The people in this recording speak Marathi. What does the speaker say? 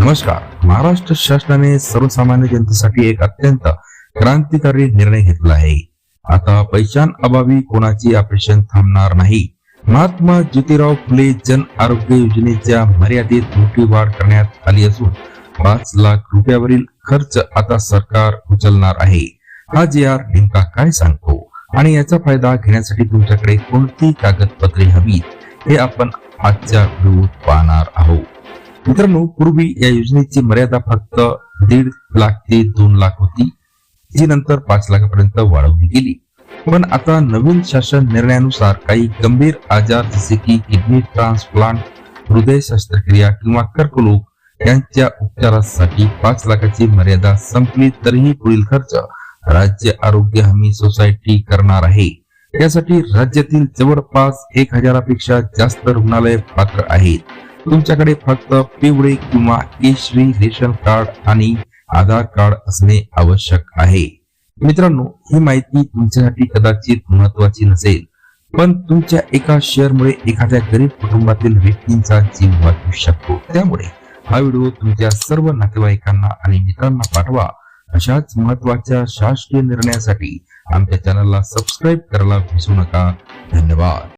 नमस्कार. महाराष्ट्र शासनाने सर्वसामान्य जनतेसाठी एक अत्यंत क्रांतिकारी निर्णय घेतला आहे. आता पैशां अभावी कोणाची ऑपरेशन थांबणार नाही. महात्मा ज्योतिराव फुले जन आरोग्य योजनेच्या मर्यादेत मोठी वाढ करण्यात आली असून 5 लाख रुपयावरील खर्च आता सरकार उचलणार आहे. हा जी.आर. नेमका काय सांगतो आणि याचा फायदा घेण्यासाठी तुमच्याकडे कोणती कागदपत्रे हवी हे आपण आजच्या व्हिडिओत पाहणार आहोत. मित्रांनो, पूर्वी या योजनेची मर्यादा फक्त 1.5 लाख ते 2 लाख होती, जी नंतर 5 लाखापर्यंत वाढवली गेली. पण आता नवीन शासन निर्णयानुसार काही गंभीर आजार जसे की किडनी ट्रान्सप्लांट, हृदय शस्त्रक्रिया किंवा कर्करोग यांच्या उपचारासाठी 5 लाखाची मर्यादा संपली तरीही पुढील खर्च राज्य आरोग्य हमी सोसायटी करणार आहे. यासाठी राज्यातील जवळपास 1000पेक्षा जास्त रुग्णालय पात्र आहेत. तुमच्याकडे फक्त पिवळे किंवा केशरी रेशन कार्ड आणि आधार कार्ड असणे आवश्यक आहे. मित्रांनो, ही माहिती तुमच्यासाठी कदाचित महत्वाची नसेल, पण तुमच्या एका शेअरमुळे एखाद्या गरीब कुटुंबातील व्यक्तींचा जीव वाचू शकतो. त्यामुळे हा व्हिडिओ तुमच्या सर्व नातेवाईकांना आणि मित्रांना पाठवा. अशाच महत्वाच्या शासकीय निर्णयासाठी आमच्या चॅनलला सबस्क्राईब करायला विसरू नका. धन्यवाद.